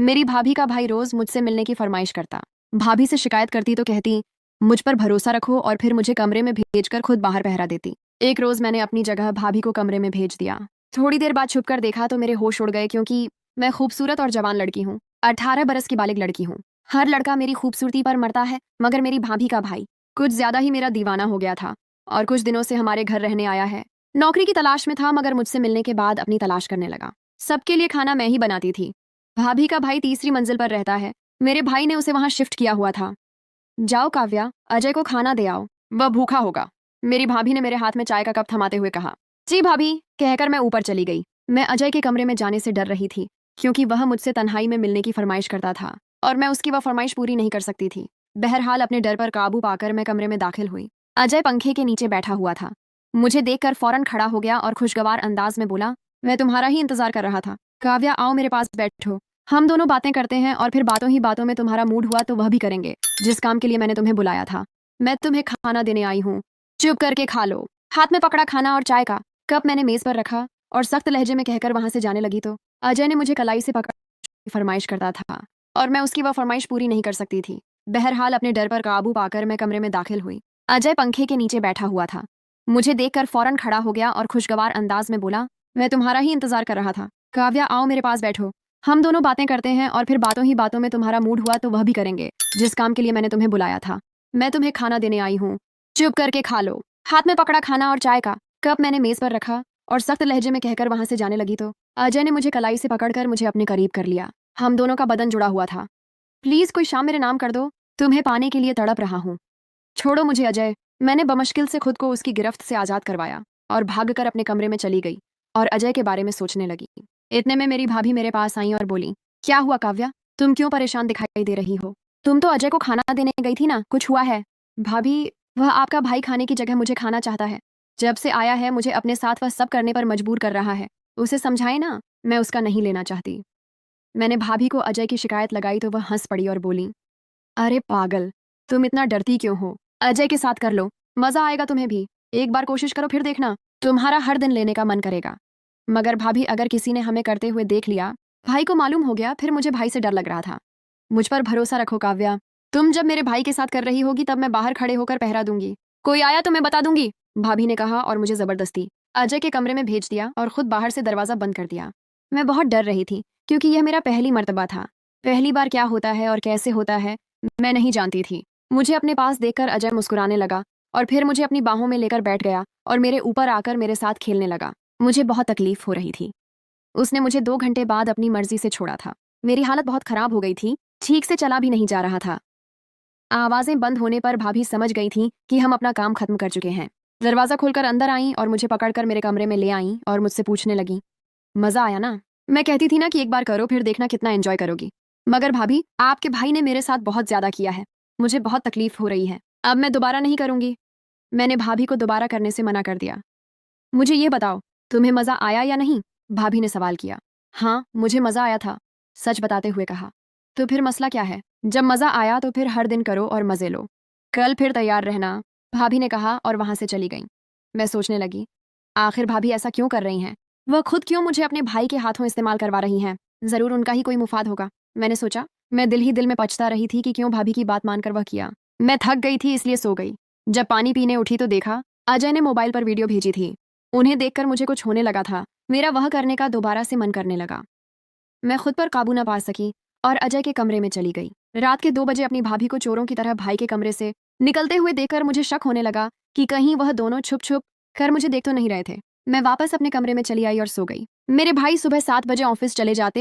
मेरी भाभी का भाई रोज मुझसे मिलने की फरमाइश करता। भाभी से शिकायत करती तो कहती मुझ पर भरोसा रखो, और फिर मुझे कमरे में भेजकर खुद बाहर पहरा देती। एक रोज मैंने अपनी जगह भाभी को कमरे में भेज दिया। थोड़ी देर बाद छुपकर देखा तो मेरे होश उड़ गए, क्योंकि मैं खूबसूरत और जवान लड़की हूँ। 18 बरस की बालिग लड़की हूँ। हर लड़का मेरी खूबसूरती पर मरता है, मगर मेरी भाभी का भाई कुछ ज्यादा ही मेरा दीवाना हो गया था, और कुछ दिनों से हमारे घर रहने आया है। नौकरी की तलाश में था, मगर मुझसे मिलने के बाद अपनी तलाश करने लगा। सबके लिए खाना मैं ही बनाती थी। भाभी का भाई तीसरी मंजिल पर रहता है। मेरे भाई ने उसे वहां शिफ्ट किया हुआ था। जाओ काव्या, अजय को खाना दे आओ, वह भूखा होगा। मेरी भाभी ने मेरे हाथ में चाय का कप थमाते हुए कहा। जी भाभी, कहकर मैं ऊपर चली गई। मैं अजय के कमरे में जाने से डर रही थी, क्योंकि वह मुझसे तन्हाई में मिलने की फरमाइश करता था, और मैं उसकी वह फरमाइश पूरी नहीं कर सकती थी। बहरहाल अपने डर पर काबू पाकर मैं कमरे में दाखिल हुई। अजय पंखे के नीचे बैठा हुआ था। मुझे देखकर फौरन खड़ा हो गया और खुशगवार अंदाज में बोला, मैं तुम्हारा ही इंतजार कर रहा था। काव्या, आओ मेरे पास बैठो। हम दोनों बातें करते हैं, और फिर बातों ही बातों में तुम्हारा मूड हुआ तो वह भी करेंगे, जिस काम के लिए मैंने तुम्हें बुलाया था। मैं तुम्हें खाना देने आई हूँ, चुप करके खा लो। हाथ में पकड़ा खाना और चाय का कप मैंने मेज पर रखा और सख्त लहजे में कहकर वहां से जाने लगी तो अजय ने मुझे कलाई से पकड़ फरमाइश करता था, और मैं उसकी वह फरमाइश पूरी नहीं कर सकती थी। बहरहाल अपने डर पर काबू पाकर मैं कमरे में दाखिल हुई। अजय पंखे के नीचे बैठा हुआ था। मुझे देखकर फौरन खड़ा हो गया और खुशगवार अंदाज में बोला, मैं तुम्हारा ही इंतजार कर रहा था। काव्या, आओ मेरे पास बैठो। हम दोनों बातें करते हैं, और फिर बातों ही बातों में तुम्हारा मूड हुआ तो वह भी करेंगे, जिस काम के लिए मैंने तुम्हें बुलाया था। मैं तुम्हें खाना देने आई हूँ, चुप करके खा लो। हाथ में पकड़ा खाना और चाय का कप मैंने मेज पर रखा और सख्त लहजे में कहकर वहां से जाने लगी तो अजय ने मुझे कलाई से पकड़कर मुझे अपने करीब कर लिया। हम दोनों का बदन जुड़ा हुआ था। प्लीज कोई शाम मेरे नाम कर दो, तुम्हें पाने के लिए तड़प रहा हूँ। छोड़ो मुझे अजय। मैंने बमुश्किल से खुद को उसकी गिरफ्त से आजाद करवाया और भागकर अपने कमरे में चली गई और अजय के बारे में सोचने लगी। इतने में मेरी भाभी मेरे पास आई और बोली, क्या हुआ काव्या, तुम क्यों परेशान दिखाई दे रही हो? तुम तो अजय को खाना देने गई थी ना, कुछ हुआ है? भाभी, वह आपका भाई खाने की जगह मुझे खाना चाहता है। जब से आया है मुझे अपने साथ वह सब करने पर मजबूर कर रहा है। उसे समझाए ना, मैं उसका नहीं लेना चाहती। मैंने भाभी को अजय की शिकायत लगाई तो वह हंस पड़ी और बोली, अरे पागल, तुम इतना डरती क्यों हो? अजय के साथ कर लो, मजा आएगा तुम्हें भी। एक बार कोशिश करो, फिर देखना, तुम्हारा हर दिन लेने का मन करेगा। मगर भाभी, अगर किसी ने हमें करते हुए देख लिया, भाई को मालूम हो गया, फिर मुझे भाई से डर लग रहा था। मुझ पर भरोसा रखो काव्या। तुम जब मेरे भाई के साथ कर रही होगी तब मैं बाहर खड़े होकर पहरा दूंगी। कोई आया तो मैं बता दूंगी, भाभी ने कहा और मुझे जबरदस्ती अजय के कमरे में भेज दिया और खुद बाहर से दरवाजा बंद कर दिया। मैं बहुत डर रही थी, क्योंकि यह मेरा पहली मर्तबा था। पहली बार क्या होता है और कैसे होता है मैं नहीं जानती थी। मुझे अपने पास देखकर अजय मुस्कुराने लगा और फिर मुझे अपनी बाहों में लेकर बैठ गया और मेरे ऊपर आकर मेरे साथ खेलने लगा। मुझे बहुत तकलीफ हो रही थी। उसने मुझे 2 घंटे बाद अपनी मर्जी से छोड़ा था। मेरी हालत बहुत खराब हो गई थी, ठीक से चला भी नहीं जा रहा था। आवाजें बंद होने पर भाभी समझ गई थी कि हम अपना काम खत्म कर चुके हैं। दरवाजा खोलकर अंदर आईं और मुझे पकड़कर मेरे कमरे में ले आईं और मुझसे पूछने लगी, मजा आया ना? मैं कहती थी ना कि एक बार करो, फिर देखना कितना एंजॉय करोगी। मगर भाभी, आपके भाई ने मेरे साथ बहुत ज्यादा किया है। मुझे बहुत तकलीफ हो रही है। अब मैं दोबारा नहीं करूंगी। मैंने भाभी को दोबारा करने से मना कर दिया। मुझे ये बताओ, तुम्हें मजा आया या नहीं? भाभी ने सवाल किया। हाँ, मुझे मजा आया था, सच बताते हुए कहा। तो फिर मसला क्या है? जब मजा आया तो फिर हर दिन करो और मजे लो। कल फिर तैयार रहना, भाभी ने कहा और वहां से चली गई। मैं सोचने लगी, आखिर भाभी ऐसा क्यों कर रही हैं? वह खुद क्यों मुझे अपने भाई के हाथों इस्तेमाल करवा रही हैं? जरूर उनका ही कोई मुफाद होगा, मैंने सोचा। मैं दिल ही दिल में पछता रही थी कि क्यों भाभी की बात मानकर वह किया। मैं थक गई थी, इसलिए सो गई। जब पानी पीने उठी तो देखा अजय ने मोबाइल पर वीडियो भेजी थी। उन्हें देखकर मुझे कुछ होने लगा था। मेरा वह करने का दोबारा से मन करने लगा। मैं खुद पर काबू न पा सकी और अजय के कमरे में चली गई। रात के 2 बजे अपनी भाभी को चोरों की तरह भाई के कमरे से निकलते हुए देखकर मुझे शक होने लगा कि कहीं वह दोनों छुप छुप कर मुझे देख तो नहीं रहे थे। मैं वापस अपने कमरे में चली आई और सो गई। मेरे भाई सुबह 7 बजे ऑफिस चले जाते